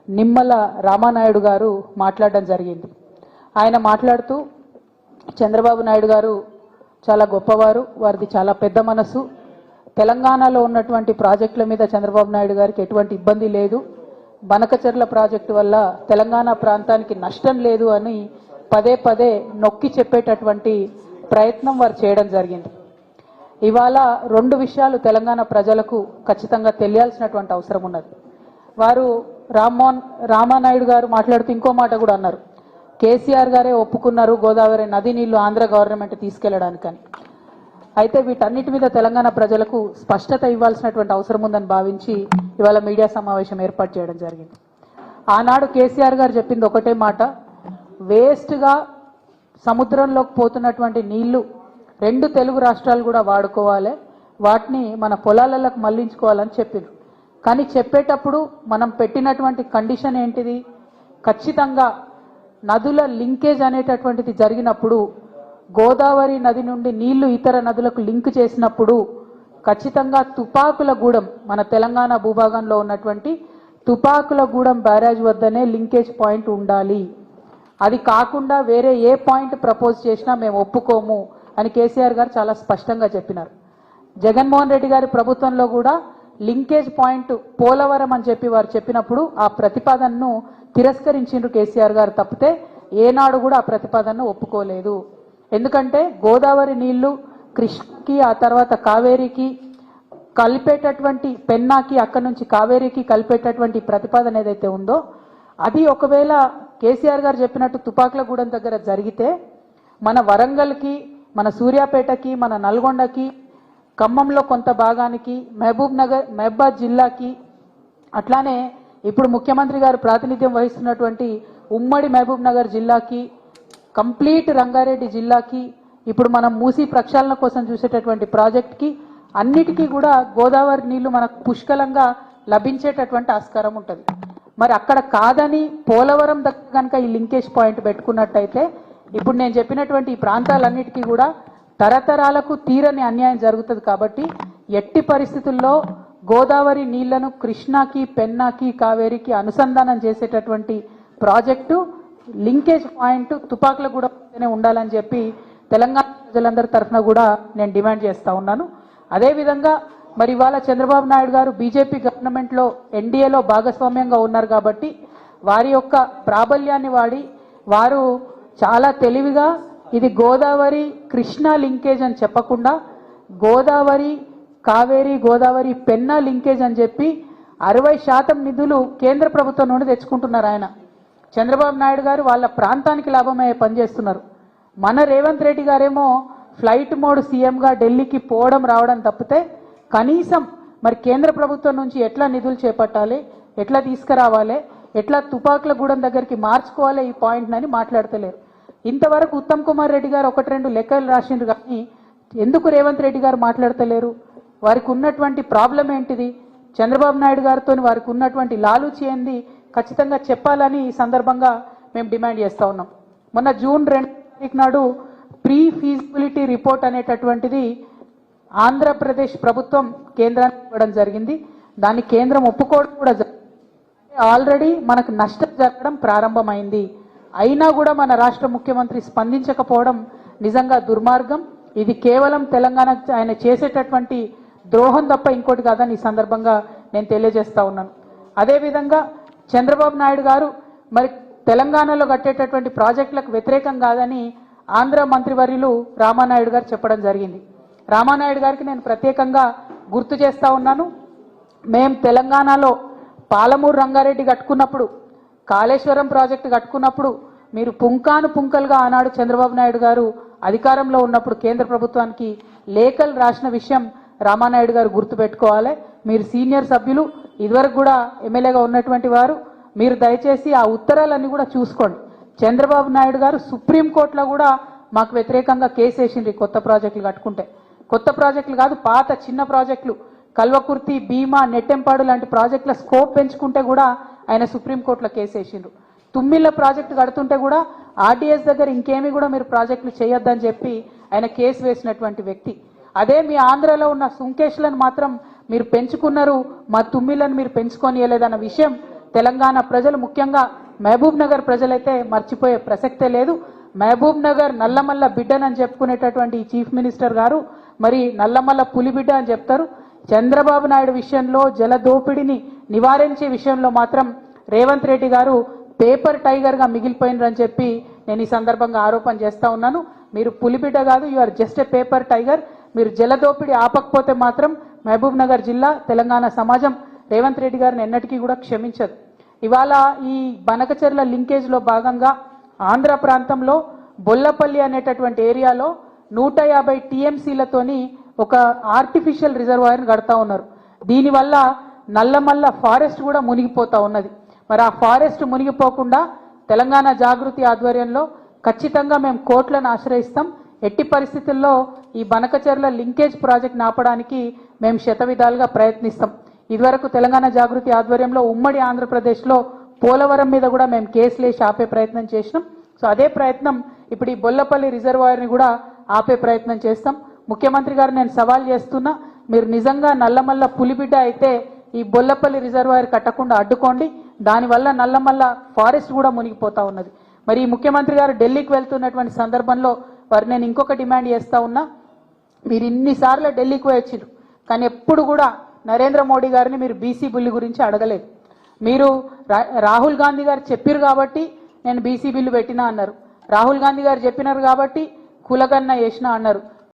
నిమ్మల రామానాయుడు గారు మాట్లాడడం జరిగింది. ఆయన మాట్లాడుతూ చంద్రబాబు నాయుడు గారు చాలా గొప్పవారు, వారిది చాలా పెద్ద మనసు, తెలంగాణలో ఉన్నటువంటి ప్రాజెక్టుల మీద చంద్రబాబు నాయుడు గారికి ఎటువంటి ఇబ్బంది లేదు, బనకచెర్ల ప్రాజెక్టు వల్ల తెలంగాణ ప్రాంతానికి నష్టం లేదు అని పదే పదే నొక్కి చెప్పేటటువంటి ప్రయత్నం వారు చేయడం జరిగింది. ఇవాళ రెండు విషయాలు తెలంగాణ ప్రజలకు ఖచ్చితంగా తెలియాల్సినటువంటి అవసరం ఉన్నది. వారు రామానాయుడు గారు మాట్లాడుతూ ఇంకో మాట కూడా అన్నారు, కేసీఆర్ గారే ఒప్పుకున్నారు గోదావరి నది నీళ్లు ఆంధ్ర గవర్నమెంట్ తీసుకెళ్లడానికని. అయితే వీటన్నిటి మీద తెలంగాణ ప్రజలకు స్పష్టత ఇవ్వాల్సినటువంటి అవసరం ఉందని భావించి ఇవాళ మీడియా సమావేశం ఏర్పాటు చేయడం జరిగింది. ఆనాడు కేసీఆర్ గారు చెప్పింది ఒకటే మాట, వేస్ట్గా సముద్రంలోకి పోతున్నటువంటి నీళ్లు రెండు తెలుగు రాష్ట్రాలు కూడా వాడుకోవాలి, వాటిని మన పొలాలకు మళ్లించుకోవాలని చెప్పింది. కానీ చెప్పేటప్పుడు మనం పెట్టినటువంటి కండిషన్ ఏంటిది, ఖచ్చితంగా నదుల లింకేజ్ అనేటటువంటిది జరిగినప్పుడు గోదావరి నది నుండి నీళ్లు ఇతర నదులకు లింక్ చేసినప్పుడు ఖచ్చితంగా తుపాకులగూడెం మన తెలంగాణ భూభాగంలో ఉన్నటువంటి తుపాకులగూడెం బ్యారేజ్ వద్దనే లింకేజ్ పాయింట్ ఉండాలి, అది కాకుండా వేరే ఏ పాయింట్ ప్రపోజ్ చేసినా మేము ఒప్పుకోము అని కేసీఆర్ గారు చాలా స్పష్టంగా చెప్పినారు. జగన్మోహన్ రెడ్డి గారి ప్రభుత్వంలో కూడా లింకేజ్ పాయింట్ పోలవరం అని చెప్పి వారు చెప్పినప్పుడు ఆ ప్రతిపాదనను తిరస్కరించిండ్రు కేసీఆర్ గారు తప్పితే ఏనాడు కూడా ఆ ప్రతిపాదనను ఒప్పుకోలేదు. ఎందుకంటే గోదావరి నీళ్లు కృష్ణకి ఆ తర్వాత కావేరికి కలిపేటటువంటి పెన్నాకి అక్కడి నుంచి కావేరికి కలిపేటటువంటి ప్రతిపాదన ఏదైతే ఉందో అది ఒకవేళ కేసీఆర్ గారు చెప్పినట్టు తుపాకులగూడెం దగ్గర జరిగితే మన వరంగల్కి, మన సూర్యాపేటకి, మన నల్గొండకి, ఖమ్మంలో కొంత భాగానికి, మహబూబాద్ జిల్లాకి, అట్లానే ఇప్పుడు ముఖ్యమంత్రి గారు ప్రాతినిధ్యం వహిస్తున్నటువంటి ఉమ్మడి మహబూబ్ నగర్ జిల్లాకి, కంప్లీట్ రంగారెడ్డి జిల్లాకి, ఇప్పుడు మనం మూసీ ప్రక్షాళన కోసం చూసేటటువంటి ప్రాజెక్ట్కి అన్నిటికీ కూడా గోదావరి నీళ్లు మనకు పుష్కలంగా లభించేటటువంటి ఆస్కారం ఉంటుంది. మరి అక్కడ కాదని పోలవరం దగ్గర కనుక ఈ లింకేజ్ పాయింట్ పెట్టుకున్నట్టయితే ఇప్పుడు నేను చెప్పినటువంటి ఈ ప్రాంతాలన్నిటికీ కూడా తరతరాలకు తీరని అన్యాయం జరుగుతుంది. కాబట్టి ఎట్టి పరిస్థితుల్లో గోదావరి నీళ్లను కృష్ణాకి, పెన్నాకి, కావేరికి అనుసంధానం చేసేటటువంటి ప్రాజెక్టు లింకేజ్ పాయింట్ తుపాకులగూడెంలోనే ఉండాలని చెప్పి తెలంగాణ ప్రజలందరి తరఫున కూడా నేను డిమాండ్ చేస్తా ఉన్నాను. అదేవిధంగా మరి ఇవాళ చంద్రబాబు నాయుడు గారు బీజేపీ గవర్నమెంట్లో ఎన్డీఏలో భాగస్వామ్యంగా ఉన్నారు కాబట్టి వారి యొక్క ప్రాబల్యాన్ని వాడి వారు చాలా తెలివిగా ఇది గోదావరి కృష్ణా లింకేజ్ అని చెప్పకుండా గోదావరి కావేరి, గోదావరి పెన్నా లింకేజ్ అని చెప్పి 60% నిధులు కేంద్ర ప్రభుత్వం నుండి తెచ్చుకుంటున్నారు. ఆయన చంద్రబాబు నాయుడు గారు వాళ్ళ ప్రాంతానికి లాభమయ్యే పనిచేస్తున్నారు. మన రేవంత్ రెడ్డి గారేమో ఫ్లైట్ మోడ్ సీఎంగా ఢిల్లీకి పోవడం రావడం తప్పితే కనీసం మరి కేంద్ర ప్రభుత్వం నుంచి ఎట్లా నిధులు చేపట్టాలి, ఎట్లా తీసుకురావాలి, ఎట్లా తుపాకులగూడెం దగ్గరికి మార్చుకోవాలి ఈ పాయింట్ అని మాట్లాడతలేరు. ఇంతవరకు ఉత్తమ్ కుమార్ రెడ్డి గారు 1-2 లెక్కలు రాసిండ్రు కానీ ఎందుకు రేవంత్ రెడ్డి గారు మాట్లాడతలేరు? వారికి ఉన్నటువంటి ప్రాబ్లం ఏంటిది, చంద్రబాబు నాయుడు గారితో వారికి ఉన్నటువంటి లాలూచి ఏంది ఖచ్చితంగా చెప్పాలని ఈ సందర్భంగా మేము డిమాండ్ చేస్తూ ఉన్నాం. మొన్న జూన్ 2 నాడు ప్రీ ఫీజిబిలిటీ రిపోర్ట్ అనేటటువంటిది ఆంధ్రప్రదేశ్ ప్రభుత్వం కేంద్రానికి ఇవ్వడం జరిగింది. దాన్ని కేంద్రం ఒప్పుకోవడం కూడా ఆల్రెడీ మనకు నష్టం జరగడం ప్రారంభమైంది. అయినా కూడా మన రాష్ట్ర ముఖ్యమంత్రి స్పందించకపోవడం నిజంగా దుర్మార్గం. ఇది కేవలం తెలంగాణ ఆయన చేసేటటువంటి ద్రోహం తప్ప ఇంకోటి కాదని ఈ సందర్భంగా నేను తెలియజేస్తా ఉన్నాను. అదేవిధంగా చంద్రబాబు నాయుడు గారు మరి తెలంగాణలో కట్టేటటువంటి ప్రాజెక్టులకు వ్యతిరేకం కాదని ఆంధ్ర మంత్రివర్యులు రామానాయుడు గారు చెప్పడం జరిగింది. రామానాయుడు గారికి నేను ప్రత్యేకంగా గుర్తు చేస్తా ఉన్నాను, మేము తెలంగాణలో పాలమూరు రంగారెడ్డి కట్టుకున్నప్పుడు, కాళేశ్వరం ప్రాజెక్టు కట్టుకున్నప్పుడు మీరు పుంకానుపుంకలుగా ఆనాడు చంద్రబాబు నాయుడు గారు అధికారంలో ఉన్నప్పుడు కేంద్ర ప్రభుత్వానికి లేఖలు రాసిన విషయం రామానాయుడు గారు గుర్తుపెట్టుకోవాలి. మీరు సీనియర్ సభ్యులు, ఇదివరకు కూడా ఎమ్మెల్యేగా ఉన్నటువంటి వారు, మీరు దయచేసి ఆ ఉత్తరాలన్నీ కూడా చూసుకోండి. చంద్రబాబు నాయుడు గారు సుప్రీంకోర్టులో కూడా మాకు వ్యతిరేకంగా కేసు వేసిండ్రు కొత్త ప్రాజెక్టులు కట్టుకుంటే. కొత్త ప్రాజెక్టులు కాదు, పాత చిన్న ప్రాజెక్టులు కల్వకుర్తి, భీమా, నెట్టెంపాడు లాంటి ప్రాజెక్టుల స్కోప్ పెంచుకుంటే కూడా ఆయన సుప్రీంకోర్టులో కేసు వేసిండ్రు. తుమ్మిళ్ళ ప్రాజెక్టు కడుతుంటే కూడా ఆర్డీఎస్ దగ్గర ఇంకేమీ కూడా మీరు ప్రాజెక్టులు చేయొద్దని చెప్పి ఆయన కేసు వేసినటువంటి వ్యక్తి. అదే మీ ఆంధ్రలో ఉన్న సుంకేష్లను మాత్రం మీరు పెంచుకున్నారు, మా తుమ్మిళ్ళను మీరు పెంచుకోనియలేదన్న విషయం తెలంగాణ ప్రజలు ముఖ్యంగా మహబూబ్ నగర్ ప్రజలైతే మర్చిపోయే ప్రసక్తే లేదు. మహబూబ్ నగర్ నల్లమల్ల బిడ్డనని చెప్పుకునేటటువంటి ఈ చీఫ్ మినిస్టర్ గారు మరి నల్లమల్ల పులిబిడ్డ అని చెప్తారు. చంద్రబాబు నాయుడు విషయంలో జల దోపిడీని నివారించే విషయంలో మాత్రం రేవంత్ రెడ్డి గారు పేపర్ టైగర్గా మిగిలిపోయినరని చెప్పి నేను ఈ సందర్భంగా ఆరోపణ చేస్తా ఉన్నాను. మీరు పులిబిడ్డ కాదు, you are just a paper tiger. మీరు జల దోపిడీ ఆపకపోతే మాత్రం మహబూబ్ నగర్ జిల్లా తెలంగాణ సమాజం రేవంత్ రెడ్డి గారిని ఎన్నటికీ కూడా క్షమించదు. ఇవాళ ఈ బనకచెర్ల లింకేజ్లో భాగంగా ఆంధ్ర ప్రాంతంలో బొల్లపల్లి అనేటటువంటి ఏరియాలో 150 టీఎంసీలతోని ఒక ఆర్టిఫిషియల్ రిజర్వాయర్ని కడతా ఉన్నారు. దీనివల్ల నల్లమల్ల ఫారెస్ట్ కూడా మునిగిపోతా ఉన్నది. మరి ఆ ఫారెస్ట్ మునిగిపోకుండా తెలంగాణ జాగృతి ఆధ్వర్యంలో ఖచ్చితంగా మేము కోర్టులను ఆశ్రయిస్తాం. ఎట్టి పరిస్థితుల్లో ఈ బనకచెర్ల లింకేజ్ ప్రాజెక్ట్ ఆపడానికి మేము శతవిధాలుగా ప్రయత్నిస్తాం. ఇదివరకు తెలంగాణ జాగృతి ఆధ్వర్యంలో ఉమ్మడి ఆంధ్రప్రదేశ్లో పోలవరం మీద కూడా మేము కేసులు వేసి ఆపే ప్రయత్నం చేసినాం. సో అదే ప్రయత్నం ఇప్పుడు ఈ బొల్లపల్లి రిజర్వాయర్ని కూడా ఆపే ప్రయత్నం చేస్తాం. ముఖ్యమంత్రి గారు నేను సవాల్ చేస్తున్నా, మీరు నిజంగా నల్లమల్ల పులిబిడ్డ అయితే ఈ బొల్లపల్లి రిజర్వాయర్ కట్టకుండా అడ్డుకోండి. దానివల్ల నల్లమల్ల ఫారెస్ట్ కూడా మునిగిపోతా ఉన్నది. మరి ఈ ముఖ్యమంత్రి గారు ఢిల్లీకి వెళ్తున్నటువంటి సందర్భంలో వారు నేను ఇంకొక డిమాండ్ చేస్తా ఉన్నా, మీరు ఇన్నిసార్లు ఢిల్లీకి పోయొచ్చారు కానీ ఎప్పుడు కూడా నరేంద్ర మోడీ గారిని మీరు బీసీ బిల్లు గురించి అడగలేదు. మీరు రాహుల్ గాంధీ గారు చెప్పారు కాబట్టి నేను బీసీ బిల్లు పెట్టినా అన్నారు. రాహుల్ గాంధీ గారు చెప్పినారు కాబట్టి కులగన్న వేసినా అన్నారు.